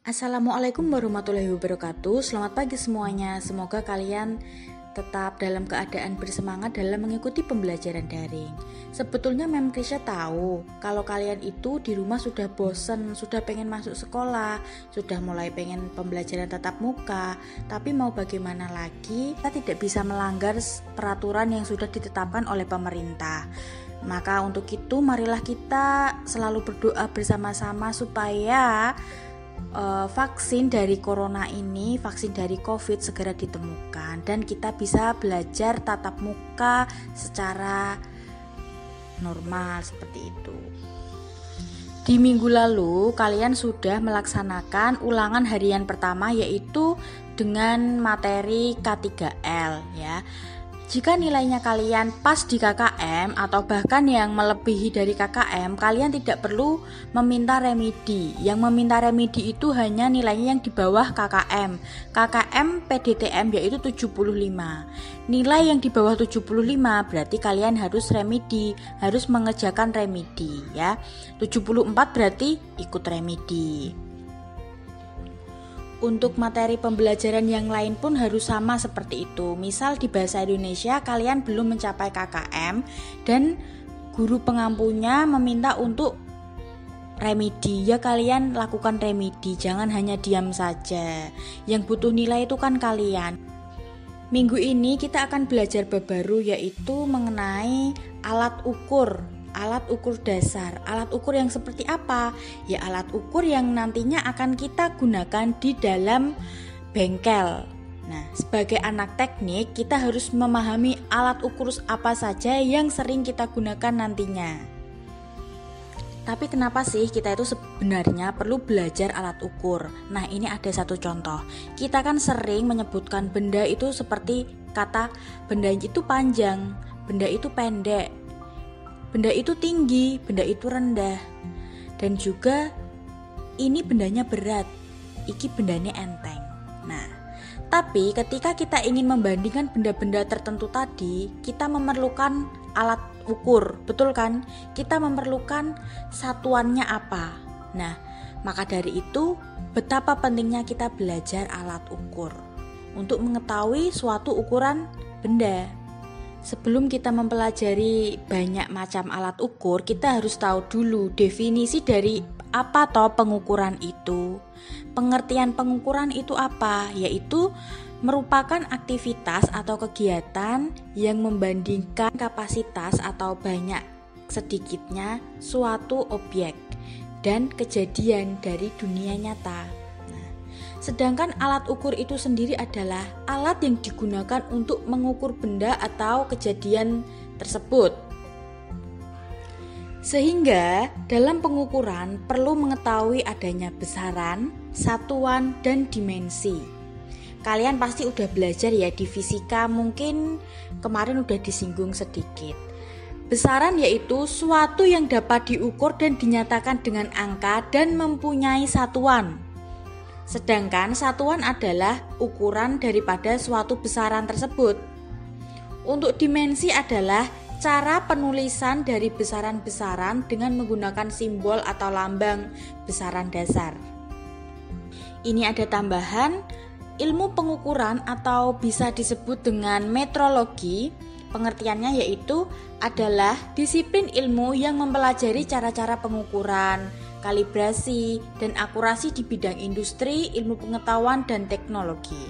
Assalamualaikum warahmatullahi wabarakatuh. Selamat pagi semuanya. Semoga kalian tetap dalam keadaan bersemangat dalam mengikuti pembelajaran daring. Sebetulnya Mem Krisya tahu kalau kalian itu di rumah sudah bosen, sudah pengen masuk sekolah, sudah mulai pengen pembelajaran tatap muka. Tapi mau bagaimana lagi, kita tidak bisa melanggar peraturan yang sudah ditetapkan oleh pemerintah. Maka untuk itu marilah kita selalu berdoa bersama-sama supaya vaksin dari corona ini, vaksin dari COVID segera ditemukan dan kita bisa belajar tatap muka secara normal seperti itu. Di minggu lalu kalian sudah melaksanakan ulangan harian pertama yaitu dengan materi K3L ya. Jika nilainya kalian pas di KKM atau bahkan yang melebihi dari KKM, kalian tidak perlu meminta remedi. Yang meminta remedi itu hanya nilainya yang di bawah KKM. KKM PDTM yaitu 75. Nilai yang di bawah 75 berarti kalian harus remedi, harus mengerjakan remedi ya. 74 berarti ikut remedi. Untuk materi pembelajaran yang lain pun harus sama seperti itu. Misal di bahasa Indonesia kalian belum mencapai KKM dan guru pengampunya meminta untuk remedi, ya kalian lakukan remedi, jangan hanya diam saja. Yang butuh nilai itu kan kalian. Minggu ini kita akan belajar bab baru yaitu mengenai alat ukur dasar. Alat ukur yang seperti apa? Ya alat ukur yang nantinya akan kita gunakan di dalam bengkel. Nah, sebagai anak teknik kita harus memahami alat ukur apa saja yang sering kita gunakan nantinya. Tapi kenapa sih kita itu sebenarnya perlu belajar alat ukur? Nah, ini ada satu contoh. Kita kan sering menyebutkan benda itu seperti kata benda itu panjang, benda itu pendek, benda itu tinggi, benda itu rendah. Dan juga ini bendanya berat, iki bendanya enteng. Nah, tapi ketika kita ingin membandingkan benda-benda tertentu tadi, kita memerlukan alat ukur, betul kan? Kita memerlukan satuannya apa. Nah, maka dari itu betapa pentingnya kita belajar alat ukur untuk mengetahui suatu ukuran benda. Sebelum kita mempelajari banyak macam alat ukur, kita harus tahu dulu definisi dari apa toh pengukuran itu. Pengertian pengukuran itu apa? Yaitu merupakan aktivitas atau kegiatan yang membandingkan kapasitas atau banyak sedikitnya suatu objek dan kejadian dari dunia nyata. Sedangkan alat ukur itu sendiri adalah alat yang digunakan untuk mengukur benda atau kejadian tersebut. Sehingga dalam pengukuran perlu mengetahui adanya besaran, satuan, dan dimensi. Kalian pasti udah belajar ya di fisika, mungkin kemarin udah disinggung sedikit. Besaran yaitu suatu yang dapat diukur dan dinyatakan dengan angka dan mempunyai satuan. Sedangkan satuan adalah ukuran daripada suatu besaran tersebut. Untuk dimensi adalah cara penulisan dari besaran-besaran dengan menggunakan simbol atau lambang besaran dasar. Ini ada tambahan, ilmu pengukuran atau bisa disebut dengan metrologi. Pengertiannya yaitu adalah disiplin ilmu yang mempelajari cara-cara pengukuran, kalibrasi, dan akurasi di bidang industri, ilmu pengetahuan, dan teknologi.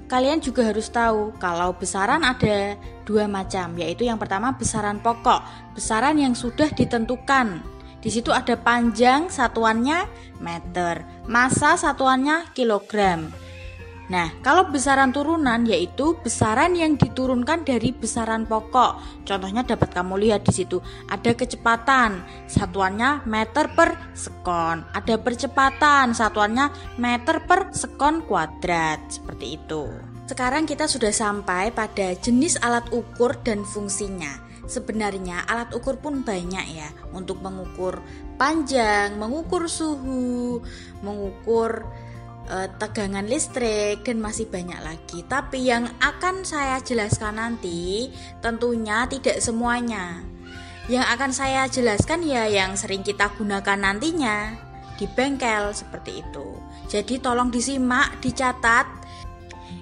Kalian juga harus tahu kalau besaran ada dua macam, yaitu yang pertama besaran pokok, besaran yang sudah ditentukan. Di situ ada panjang satuannya meter, massa satuannya kilogram. Nah, kalau besaran turunan yaitu besaran yang diturunkan dari besaran pokok. Contohnya dapat kamu lihat di situ. Ada kecepatan, satuannya meter per sekon. Ada percepatan, satuannya meter per sekon kuadrat. Seperti itu. Sekarang kita sudah sampai pada jenis alat ukur dan fungsinya. Sebenarnya alat ukur pun banyak ya, untuk mengukur panjang, mengukur suhu, mengukur tegangan listrik, dan masih banyak lagi. Tapi yang akan saya jelaskan nanti tentunya tidak semuanya. Yang akan saya jelaskan ya yang sering kita gunakan nantinya. di bengkel seperti itu. Jadi tolong disimak, dicatat.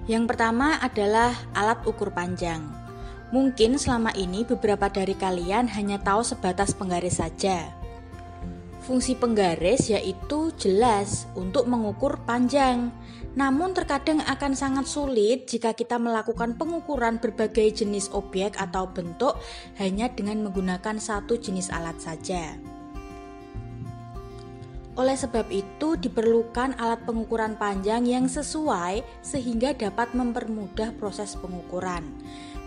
Yang pertama adalah alat ukur panjang. Mungkin selama ini beberapa dari kalian hanya tahu sebatas penggaris saja. Fungsi penggaris yaitu jelas untuk mengukur panjang. Namun terkadang akan sangat sulit jika kita melakukan pengukuran berbagai jenis objek atau bentuk hanya dengan menggunakan satu jenis alat saja. Oleh sebab itu diperlukan alat pengukuran panjang yang sesuai sehingga dapat mempermudah proses pengukuran.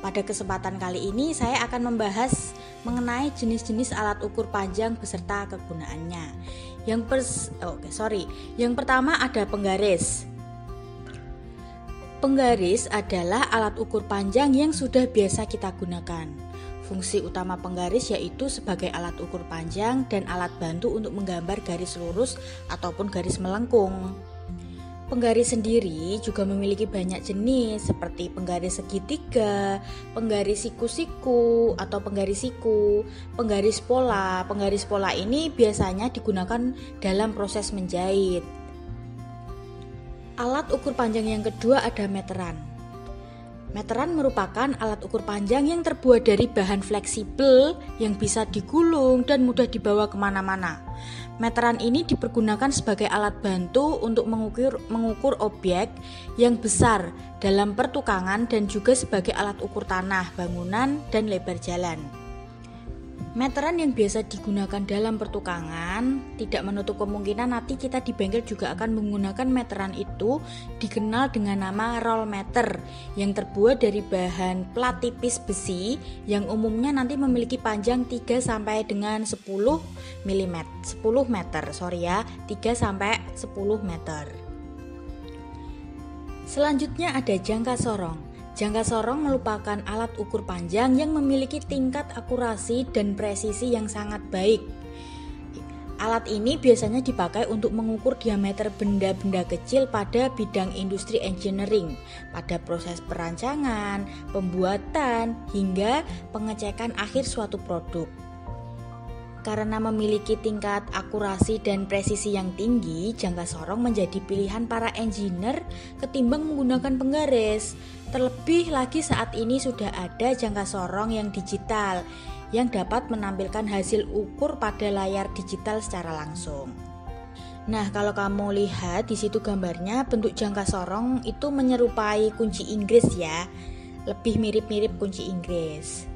Pada kesempatan kali ini saya akan membahas mengenai jenis-jenis alat ukur panjang beserta kegunaannya. Yang pertama ada penggaris. Penggaris adalah alat ukur panjang yang sudah biasa kita gunakan. Fungsi utama penggaris yaitu sebagai alat ukur panjang dan alat bantu untuk menggambar garis lurus ataupun garis melengkung. Penggaris sendiri juga memiliki banyak jenis seperti penggaris segitiga, penggaris siku-siku atau penggaris siku, penggaris pola. Penggaris pola ini biasanya digunakan dalam proses menjahit. Alat ukur panjang yang kedua ada meteran. Meteran merupakan alat ukur panjang yang terbuat dari bahan fleksibel yang bisa digulung dan mudah dibawa kemana-mana. Meteran ini dipergunakan sebagai alat bantu untuk mengukur objek yang besar dalam pertukangan dan juga sebagai alat ukur tanah, bangunan, dan lebar jalan. Meteran yang biasa digunakan dalam pertukangan tidak menutup kemungkinan nanti kita di bengkel juga akan menggunakan meteran itu, dikenal dengan nama roll meter yang terbuat dari bahan plat tipis besi yang umumnya nanti memiliki panjang 3 sampai dengan 10 meter. 3 sampai 10 meter. Selanjutnya ada jangka sorong. Jangka sorong merupakan alat ukur panjang yang memiliki tingkat akurasi dan presisi yang sangat baik. Alat ini biasanya dipakai untuk mengukur diameter benda-benda kecil pada bidang industri engineering, pada proses perancangan, pembuatan, hingga pengecekan akhir suatu produk. Karena memiliki tingkat akurasi dan presisi yang tinggi, jangka sorong menjadi pilihan para engineer ketimbang menggunakan penggaris. Terlebih lagi saat ini sudah ada jangka sorong yang digital yang dapat menampilkan hasil ukur pada layar digital secara langsung. Nah, kalau kamu lihat di situ gambarnya, bentuk jangka sorong itu menyerupai kunci Inggris ya. Lebih mirip-mirip kunci Inggris.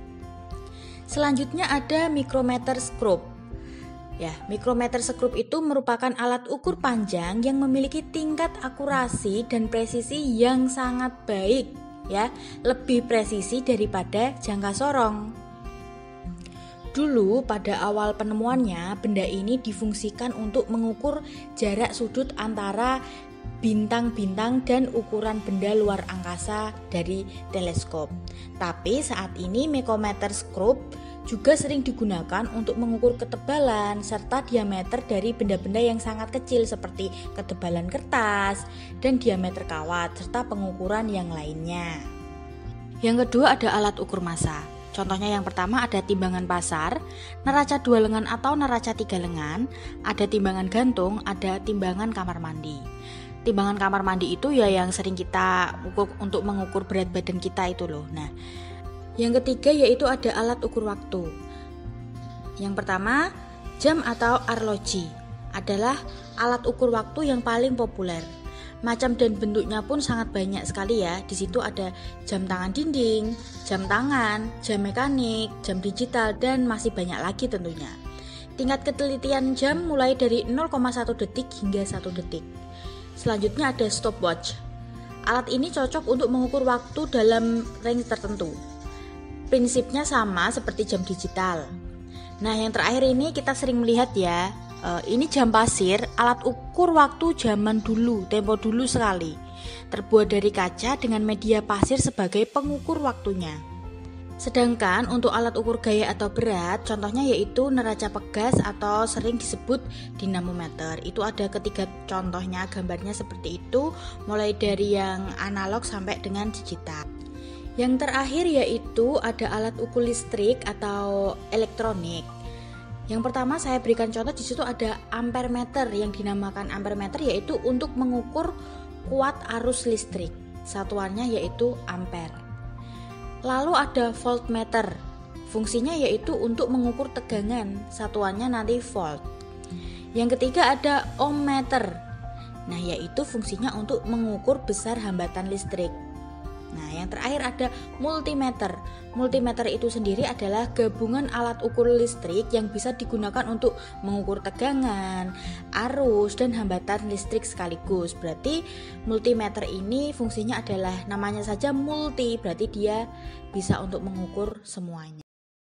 Selanjutnya ada micrometer screw. Ya, micrometer screw itu merupakan alat ukur panjang yang memiliki tingkat akurasi dan presisi yang sangat baik, ya, lebih presisi daripada jangka sorong. Dulu pada awal penemuannya, benda ini difungsikan untuk mengukur jarak sudut antara bintang-bintang dan ukuran benda luar angkasa dari teleskop. Tapi saat ini micrometer screw juga sering digunakan untuk mengukur ketebalan serta diameter dari benda-benda yang sangat kecil seperti ketebalan kertas dan diameter kawat serta pengukuran yang lainnya. Yang kedua ada alat ukur massa. Contohnya yang pertama ada timbangan pasar, neraca 2 lengan atau neraca 3 lengan, ada timbangan gantung, ada timbangan kamar mandi. Timbangan kamar mandi itu ya yang sering kita ukur untuk mengukur berat badan kita itu loh. Nah, yang ketiga yaitu ada alat ukur waktu. Yang pertama, jam atau arloji adalah alat ukur waktu yang paling populer. Macam dan bentuknya pun sangat banyak sekali ya. Di situ ada jam tangan dinding, jam tangan, jam mekanik, jam digital, dan masih banyak lagi tentunya. Tingkat ketelitian jam mulai dari 0,1 detik hingga 1 detik. Selanjutnya ada stopwatch. Alat ini cocok untuk mengukur waktu dalam range tertentu. Prinsipnya sama seperti jam digital. Nah, yang terakhir ini kita sering melihat ya. Ini jam pasir, alat ukur waktu zaman dulu, tempo dulu sekali. Terbuat dari kaca dengan media pasir sebagai pengukur waktunya. Sedangkan untuk alat ukur gaya atau berat, contohnya yaitu neraca pegas atau sering disebut dinamometer. Itu ada ketiga contohnya, gambarnya seperti itu, mulai dari yang analog sampai dengan digital. Yang terakhir yaitu ada alat ukur listrik atau elektronik. Yang pertama saya berikan contoh, di situ ada ampere meter. Yang dinamakan ampere meter yaitu untuk mengukur kuat arus listrik. Satuannya yaitu ampere. Lalu ada voltmeter. Fungsinya yaitu untuk mengukur tegangan. Satuannya nanti volt. Yang ketiga ada ohmmeter. Nah, yaitu fungsinya untuk mengukur besar hambatan listrik. Nah, yang terakhir ada multimeter. Multimeter itu sendiri adalah gabungan alat ukur listrik yang bisa digunakan untuk mengukur tegangan, arus, dan hambatan listrik sekaligus. Berarti multimeter ini fungsinya adalah, namanya saja multi, berarti dia bisa untuk mengukur semuanya.